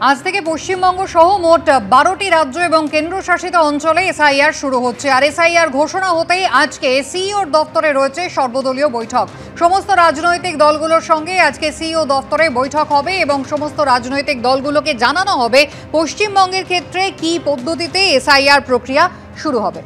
আজ থেকে পশ্চিমবঙ্গ সহ মোট 12টি রাজ্য এবং কেন্দ্রশাসিত অঞ্চলে এসআইআর শুরু হচ্ছে। আর এসআইআর ঘোষণা হতেই আজকে সিইওর দপ্তরে রয়েছে সর্বদলীয় বৈঠক। সমস্ত রাজনৈতিক দলগুলোর সঙ্গে আজকে সিইও দপ্তরে বৈঠক হবে এবং সমস্ত রাজনৈতিক দলগুলোকে জানানো হবে পশ্চিমবঙ্গের ক্ষেত্রে কী পদ্ধতিতে এসআইআর প্রক্রিয়া শুরু হবে।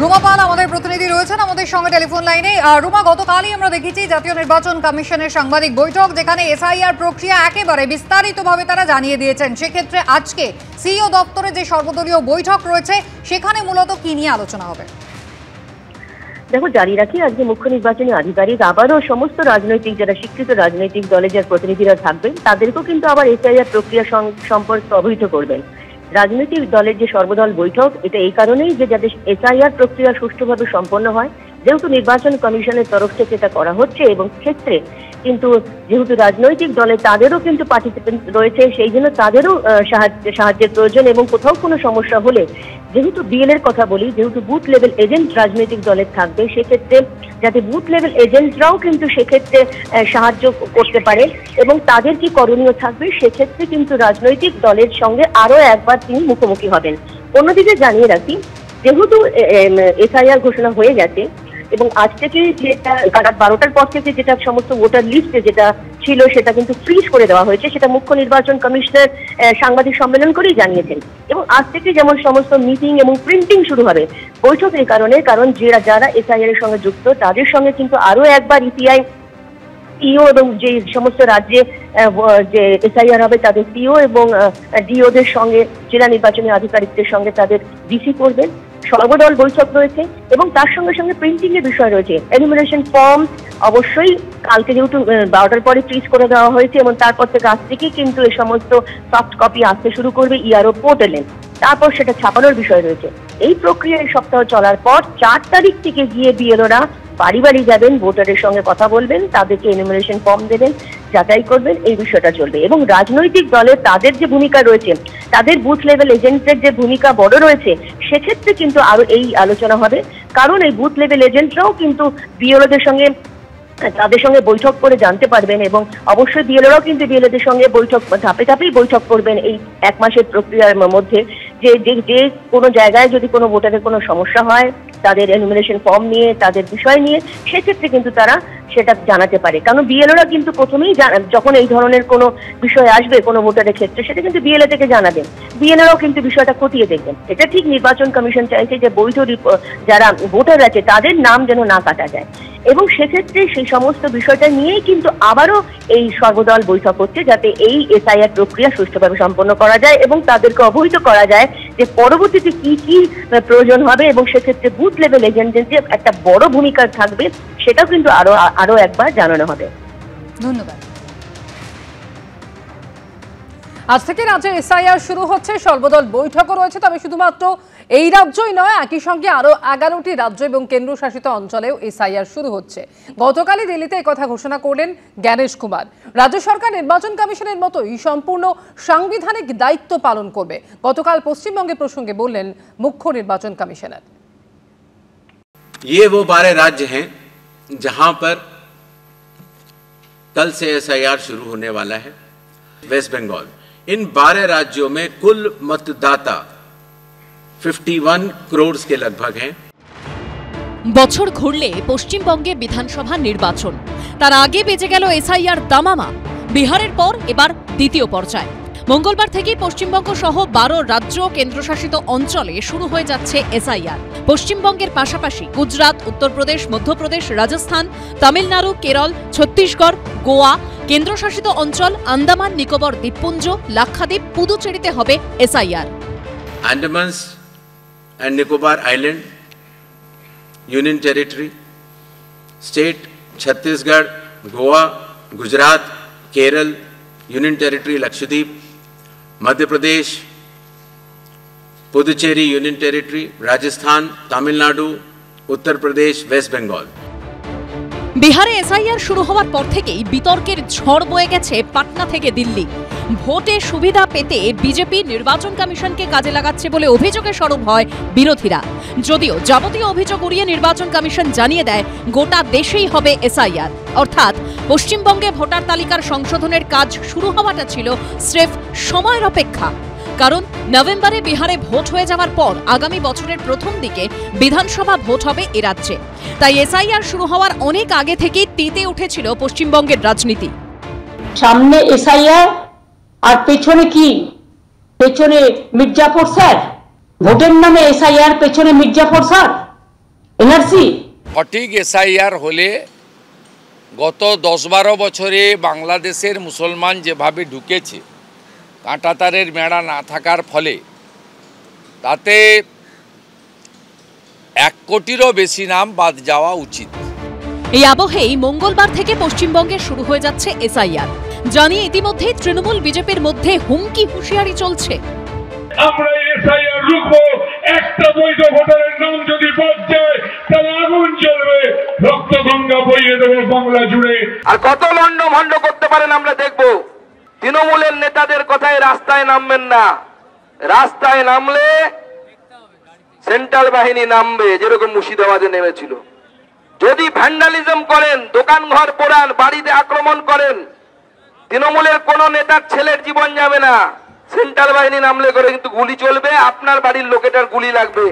রুমা পাল আমাদের প্রতিনিধি রয়েছেন আমাদের সঙ্গে টেলিফোন লাইনে। রুমা, গতকালই আমরা দেখেছি জাতীয় নির্বাচন কমিশনের সাংবাদিক বৈঠক, যেখানে এসআইআর প্রক্রিয়া একেবারে বিস্তারিতভাবে তারা জানিয়ে দিয়েছেন। সেক্ষেত্রে আজকে সিইও দপ্তরে যে সর্বদলীয় বৈঠক রয়েছে সেখানে মূলত কি নিয়ে আলোচনা হবে? দেখো, জারি রাখি আজকে মুখ্য নির্বাচনী আধিকারিক আবারও সমস্ত রাজনৈতিক যারা স্বীকৃত রাজনৈতিক দলের যারা প্রতিনিধিরা থাকবেন তাদেরকেও কিন্তু আবার এসআইআর প্রক্রিয়া সম্পর্কে অবহিত করবেন। রাজনৈতিক দলের যে সর্বদল বৈঠক, এটা এই কারণেই যে যাতে এসআইআর প্রক্রিয়া সুষ্ঠুভাবে সম্পন্ন হয়, যেহেতু নির্বাচন কমিশনের তরফ থেকে এটা করা হচ্ছে এবং ক্ষেত্রে কিন্তু যেহেতু রাজনৈতিক দলে তাদেরও কিন্তু পার্টিসিপেন্ট রয়েছে, সেই জন্য তাদেরও সাহায্যের প্রয়োজন। এবং কোথাও কোনো সমস্যা হলে, যেহেতু বিএল এর কথা বলি, যেহেতু বুথ লেভেল এজেন্ট রাজনৈতিক দলের থাকবে, সেক্ষেত্রে যাতে বুথ লেভেল এজেন্টরাও কিন্তু সেক্ষেত্রে সাহায্য করতে পারে এবং তাদের কি করণীয় থাকবে, সেক্ষেত্রে কিন্তু রাজনৈতিক দলের সঙ্গে আরো একবার তিনি মুখোমুখি হবেন। অন্যদিকে জানিয়ে রাখি, যেহেতু এসআইআর ঘোষণা হয়ে গেছে এবং আজ থেকে যেটা রাত 12টার পর থেকে যেটা সমস্ত ভোটার লিস্টে যেটা ছিল সেটা কিন্তু ফ্রিজ করে দেওয়া হয়েছে, সেটা মুখ্য নির্বাচন কমিশনার সাংবাদিক সম্মেলন করেই জানিয়েছেন। এবং আজ থেকে যেমন সমস্ত মিটিং এবং প্রিন্টিং শুরু হবে বৈঠক, এই কারণ যারা এসআইআর এর সঙ্গে যুক্ত তাদের সঙ্গে কিন্তু আরো একবার ইপিআই সিও এবং যে সমস্ত রাজ্যে যে এসআইআর হবে তাদের সিও এবং ডিওদের সঙ্গে, জেলা নির্বাচনী আধিকারিকদের সঙ্গে তাদের ডিসি করবেন। সর্বদল বৈঠক রয়েছে এবং তার সঙ্গে সঙ্গে প্রিন্টিং এর বিষয় রয়েছে। এনিউমারেশন ফর্ম অবশ্যই কালকে যেহেতু 12টার পরে ফ্রিজ করে দেওয়া হয়েছে এবং তারপর থেকে আজ থেকে কিন্তু এই সমস্ত সফট কপি আসতে শুরু করবে ইআরও পোর্টালে, তারপর সেটা ছাপানোর বিষয় রয়েছে। এই প্রক্রিয়া এই সপ্তাহ চলার পর 4 তারিখ থেকে গিয়ে বিএলওরা বাড়ি বাড়ি যাবেন, ভোটারের সঙ্গে কথা বলবেন, তাদেরকে এনিউমারেশন ফর্ম দেবেন, যাচাই করবেন, এই বিষয়টা চলবে। এবং রাজনৈতিক দলের তাদের যে ভূমিকা রয়েছে, তাদের বুথ লেভেল এজেন্টের যে ভূমিকা বড় রয়েছে, সেক্ষেত্রে কিন্তু আরো এই আলোচনা হবে। কারণ এই বুথ লেভেল এজেন্টরাও কিন্তু বিএলওদের সঙ্গে তাদের সঙ্গে বৈঠক করে জানতে পারবেন এবং অবশ্যই বিএলওরাও কিন্তু বিএলওদের সঙ্গে বৈঠক ধাপে ধাপেই বৈঠক করবেন এই 1 মাসের প্রক্রিয়ার মধ্যে। যে কোনো জায়গায় যদি কোনো ভোটারের কোনো সমস্যা হয়, তাদের এনুমিনেশন ফর্ম নিয়ে, তাদের বিষয় নিয়ে, সেক্ষেত্রে কিন্তু তারা সেটা জানাতে পারে। কারণ বিএলওরা কিন্তু প্রথমেই যখন এই ধরনের কোনো বিষয় আসবে কোনো ভোটারের ক্ষেত্রে, সেটা কিন্তু বিএলএ থেকে জানাবেন, বিএলওরাও কিন্তু বিষয়টা খতিয়ে দেখবেন। এটা ঠিক নির্বাচন কমিশন চাইছে যে বৈধ যারা ভোটার আছে তাদের নাম যেন না কাটা যায়। এবং সেক্ষেত্রে সেই সমস্ত বিষয়টা নিয়েই কিন্তু আবারও এই সর্বদল বৈঠক হচ্ছে, যাতে এই এসআইআর প্রক্রিয়া সুষ্ঠুভাবে সম্পন্ন করা যায় এবং তাদেরকে অবহিত করা যায় যে পরবর্তীতে কি কি প্রয়োজন হবে এবং সেক্ষেত্রে বুথ লেভেল এজেন্টদের যে একটা বড় ভূমিকা থাকবে, সেটাও কিন্তু আরো একবার জানানো হবে। ধন্যবাদ। আজ থেকে রাজ্যে এসআইআর শুরু হচ্ছে, সর্বদল বৈঠকও রয়েছে। তবে শুধুমাত্র এই রাজ্যই নয়, একই সঙ্গে আরো 11টি রাজ্য এবং কেন্দ্রশাসিত অঞ্চলেও এসআইআর শুরু হচ্ছে। গতকালই দিল্লিতে একথা ঘোষণা করলেন জ্ঞানেশ কুমার। রাজ্য সরকার নির্বাচন কমিশনের মতোই সম্পূর্ণ সাংবিধানিক দায়িত্ব পালন করবে। গতকাল পশ্চিমবঙ্গের প্রসঙ্গে বললেন মুখ্য নির্বাচন কমিশনার। ये वो 12 राज्य हैं जहां पर कल से एसआईआर शुरू होने वाला है। वेस्ट बंगाल, इन 12 राज्यों में कुल मतदाता 51 करोड़ के लगभग हैं। বছর ঘুরলে পশ্চিমবঙ্গে বিধানসভা নির্বাচন, তার আগে বেজে গেল এসআইআর দামামা। বিহারের পর এবার দ্বিতীয় পর্যায়। মঙ্গলবার থেকে পশ্চিমবঙ্গ সহ 12 রাজ্য কেন্দ্রশাসিত অঞ্চলে শুরু হয়ে যাচ্ছে এসআইআর। পশ্চিমবঙ্গের পাশাপাশি গুজরাট, উত্তরপ্রদেশ, মধ্যপ্রদেশ, রাজস্থান, তামিলনাড়ু, কেরল, ছত্তিশগড়, গোয়া, কেন্দ্রশাসিত অঞ্চল আন্দামান নিকোবর দ্বীপপুঞ্জ, লাক্ষাদ্বীপ, পুদুচেরিতে হবে SIR. Andaman and Nicobar Island, Union Territory, State, Chhattisgarh, Goa, Gujarat, Kerala, Union Territory, Lakshadweep, Madhya Pradesh, Puducherry, Union Territory, Rajasthan, Tamil Nadu, Uttar Pradesh, West Bengal. বিহারে এসআইআর শুরু হওয়ার পর থেকেই বিতর্কের ঝড় বয়ে গেছে পাটনা থেকে দিল্লি। ভোটে সুবিধা পেতে বিজেপি নির্বাচন কমিশনকে কাজে লাগাচ্ছে বলে অভিযোগে সরব হয় বিরোধীরা। যদিও যাবতীয় অভিযোগ উড়িয়ে নির্বাচন কমিশন জানিয়ে দেয় গোটা দেশেই হবে এসআইআর, অর্থাৎ পশ্চিমবঙ্গে ভোটার তালিকার সংশোধনের কাজ শুরু হওয়াটা ছিল স্রেফ সময়ের অপেক্ষা। কারণ নভেম্বরে বিহারে ভোট হয়ে যাওয়ার পর আগামী বছরের প্রথম দিকে বিধানসভা ভোট হবে এ রাজ্যে। তাই এসআইআর শুরু হওয়ার অনেক আগে থেকেই তেতে উঠেছিল পশ্চিমবঙ্গের রাজনীতি। সামনে এসআইআর আর পেছনে কি? পেছনে মির্জাপুর স্যার, ভোটের নামে এসআইআর, পেছনে মির্জাপুর স্যার, এনআরসি। সঠিক এসআইআর হলে গত 10-12 বছরে বাংলাদেশের মুসলমান যেভাবে ঢুকেছে কাঁটাতারের মেড়া না থাকার ফলে, তাতে 1 কোটিরও বেশি নাম বাদ যাওয়া উচিত। এই আবহেই মঙ্গলবার থেকে পশ্চিমবঙ্গে শুরু হয়ে যাচ্ছে এসআইআর। জানিয়ে ইতিমধ্যে তৃণমূল বিজেপির মধ্যে হুমকি হুঁশিয়ারি চলছে। আমরা এসআইআর রুখবো, একটা বৈধ ভোটারের নাম যদি বাদ যায় তাহলে আগুন জ্বলবে, রক্ত গঙ্গা বইয়ে দেবো বাংলা জুড়ে। আর কত লন্ড ভন্ড করতে পারেন আমরা দেখবো। তৃণমূলের নেতাদের কথায় রাস্তায় নামবেন না, রাস্তায় নামলে সেন্ট্রাল বাহিনী নামবে, যেরকম মুর্শিদাবাদে নেমেছিল। যদি ভ্যান্ডালিজম করেন, দোকান ঘর পোড়ান, বাড়িতে আক্রমণ করেন, তৃণমূলের কোন নেতার ছেলের জীবন যাবে না। সেন্ট্রাল বাহিনী নামলে করে কিন্তু গুলি চলবে, আপনার বাড়ির লোকেটার গুলি লাগবে।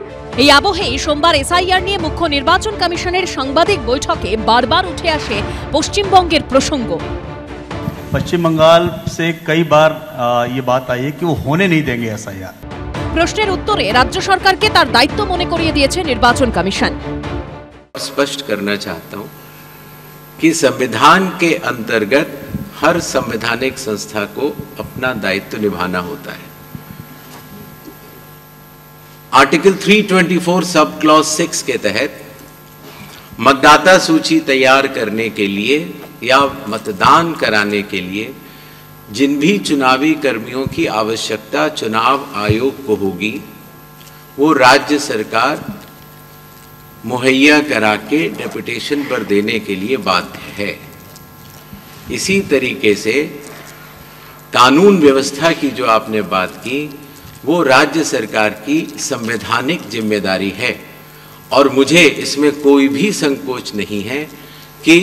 এই আবহেই সোমবার এসআইআর নিয়ে মুখ্য নির্বাচন কমিশনের সাংবাদিক বৈঠকে বারবার উঠে আসে পশ্চিমবঙ্গের প্রসঙ্গ। पश्चिम बंगाल से कई बार ये बात आई है कि वो होने नहीं देंगे एसआईआर। প্রশ্নের উত্তরে রাজ্য সরকারকে তার দায়িত্ব মনে করিয়ে দিয়েছে নির্বাচন কমিশন। स्पष्ट करना चाहता हूं कि संविधान के अंतर्गत हर संवैधानिक संस्था को अपना दायित्व निभाना होता है। आर्टिकल 324 सब क्लॉज 6 के तहत मतदाता सूची तैयार करने के लिए या मतदान कराने के लिए जिन भी चुनावी कर्मियों की आवश्यकता चुनाव आयोग को होगी, वो राज्य सरकार मुहैया करा के डेपुटेशन पर देने के लिए बाध्य है। इसी तरीके से कानून व्यवस्था की जो आपने बात की, वो राज्य सरकार की संवैधानिक जिम्मेदारी है और मुझे इसमें कोई भी संकोच नहीं है कि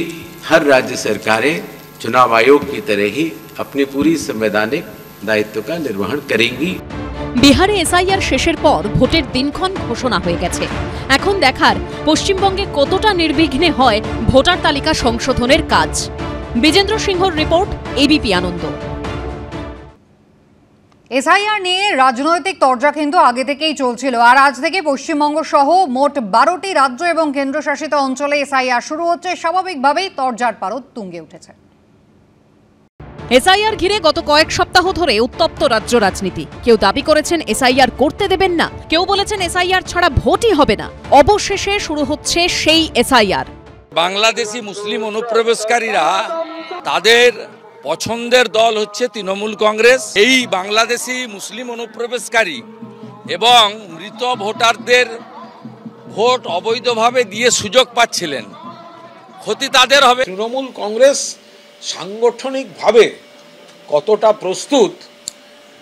हर राज्य सरकारें चुनाव आयोग की तरह ही अपनी पूरी संवैधानिक दायित्व का निर्वहन करेंगी। বিহারে এসআইআর শেষের পর ভোটের দিনক্ষণ ঘোষণা হয়ে গেছে। এখন দেখার পশ্চিমবঙ্গে কতটা নির্বিঘ্নে হয় ভোটার তালিকা সংশোধনের কাজ। বিজেন্দ্র সিংহর রিপোর্ট, এবিপি আনন্দ। এসআইআর নিয়ে রাজনৈতিক তরজা কিন্তু আগে থেকেই চলছিল, আর আজ থেকে পশ্চিমবঙ্গ সহ মোট 12টি রাজ্য এবং কেন্দ্রশাসিত অঞ্চলে এসআইআর শুরু হচ্ছে। স্বাভাবিকভাবেই তরজার পারদ তুঙ্গে উঠেছে। এসআইআর ঘিরে গত কয়েক সপ্তাহ ধরে উত্তপ্ত রাজ্য রাজনীতি। কেউ দাবি করেছেন এসআইআর করতে দেবেন না, কেউ বলেছেন এসআইআর ছাড়া ভোটই হবে না। অবশেষে শুরু হচ্ছে সেই এসআইআর। বাংলাদেশি মুসলিম অনুপ্রবেশকারীরা তাদের পছন্দের দল হচ্ছে তৃণমূল কংগ্রেস। এই বাংলাদেশি মুসলিম অনুপ্রবেশকারী এবং মৃত ভোটারদের ভোট অবৈধভাবে দিয়ে সুযোগ পাচ্ছিলেন, ক্ষতি তাদের হবে। তৃণমূল কংগ্রেস সাংগঠনিকভাবে কতটা প্রস্তুত,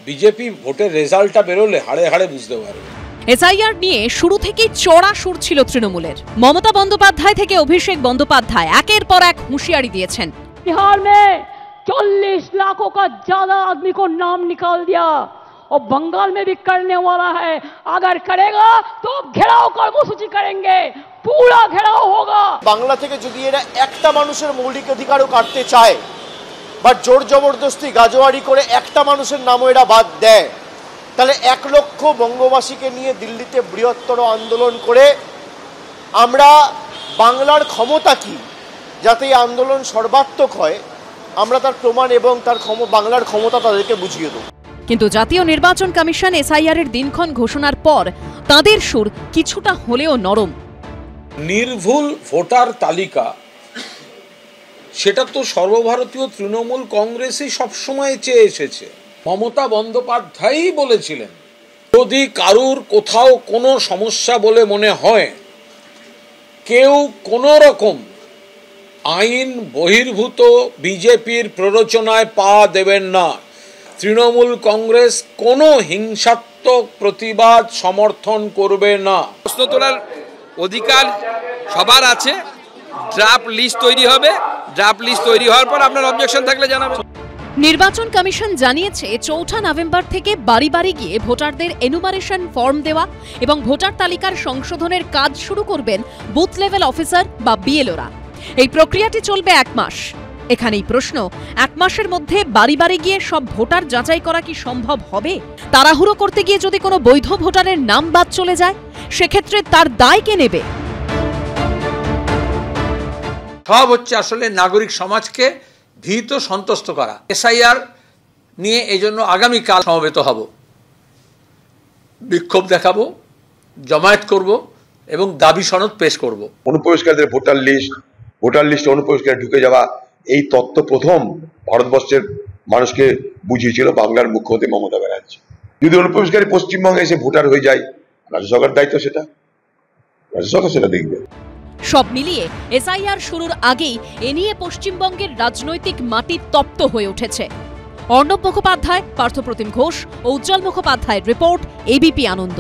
বিজেপি ভোটের রেজাল্টটা বেরোলে হাড়ে হাড়ে বুঝতে পারবে। এসআইআর নিয়ে শুরু থেকেই চড়া সুর ছিল তৃণমূলের। মমতা বন্দ্যোপাধ্যায় থেকে অভিষেক বন্দ্যোপাধ্যায় একের পর এক হুঁশিয়ারি দিয়েছেন। बिहार में 40 लाखों का ज्यादा आदमी को नाम निकाल दिया और बंगाल में भी करने वाला है। अगर करेगा तो घेराव कर्मसूची करेंगे, पूरा घेराव होगा। বাংলা থেকে যদি এরা একটা মানুষের মৌলিক অধিকারও কাটতে চায় বা জোর জবরদস্তি গাজোয়ারি করে একটা মানুষের নামও এরা বাদ দেয়, তাহলে 1 লক্ষ বঙ্গবাসীকে নিয়ে দিল্লিতে বৃহত্তর আন্দোলন করে আমরা বাংলার ক্ষমতা কি, যাতে এই আন্দোলন সর্বাত্মক হয়, আমরা তার প্রমাণ এবং তার বাংলার ক্ষমতা তাদেরকে বুঝিয়ে দেব। কিন্তু জাতীয় নির্বাচন কমিশন এসআইআর এর দিনক্ষণ ঘোষণার পর তাদের সুর কিছুটা হলেও নরম। নির্ভুল ভোটার তালিকা, সেটা তো সর্বভারতীয় তৃণমূল কংগ্রেসই সবসময় চেয়ে এসেছে। মমতা বন্দ্যোপাধ্যায়ই বলেছিলেন, যদি কারুর কোথাও কোনো সমস্যা বলে মনে হয়, কেউ কোনো রকম আইন বহির্ভূত বিজেপির প্ররোচনায় পা দেবেন না। তৃণমূল কংগ্রেস কোনো হিংসাত্মক প্রতিবাদ সমর্থন করবে না। প্রশ্ন তোলার অধিকার সবার আছে। ড্রাফট লিস্ট তৈরি হবে, ড্রাফট লিস্ট তৈরি হওয়ার পর আপনার অবজেকশন থাকলে জানাবেন। নির্বাচন কমিশন জানিয়েছে 4 নভেম্বর থেকে বাড়ি বাড়ি গিয়ে ভোটারদের এনুমারেশন ফর্ম দেওয়া এবং ভোটার তালিকার সংশোধনের কাজ শুরু করবেন বুথ লেভেল অফিসার বা বিএলওরা। এই প্রক্রিয়াটি চলবে 1 মাস। এখানেই প্রশ্ন, 1 মাসের মধ্যে বাড়ি বাড়ি গিয়ে সব ভোটার যাচাই করা কি সম্ভব হবে? তাড়াহুড়ো করতে গিয়ে যদি কোনো বৈধ ভোটারের নাম বাদ চলে যায়, সেক্ষেত্রে তার দায় কে নেবে? সব হচ্ছে আসলে নাগরিক সমাজকে ভীত সন্তুষ্ট করা। এসআইআর নিয়ে এই জন্য আগামীকাল সমবেত হব, বিক্ষোভ দেখাবো, জমায়েত করব এবং দাবি সনদ পেশ করব। অনুপ্রবেশকারীদের ভোটার লিস্টে অনুপ্রবেশকারী ঢুকে যাওয়া, এই তত্ত্ব প্রথম ভারতবর্ষের মানুষকে বুঝিয়েছিল বাংলার মুখ্যমন্ত্রী মমতা ব্যানার্জি। যদি অনুপ্রবেশকারী পশ্চিমবঙ্গে এসে ভোটার হয়ে যায়, রাজ্য সরকার দায়িত্ব, সেটা রাজ্য সরকার সেটা দেখবে। সব মিলিয়ে এসআইআর শুরুর আগেই এ নিয়ে পশ্চিমবঙ্গের রাজনৈতিক মাটি তপ্ত হয়ে উঠেছে। অর্ণব মুখোপাধ্যায়, পার্থপ্রতিম ঘোষ ও উজ্জ্বল মুখোপাধ্যায়ের রিপোর্ট, এবিপি আনন্দ।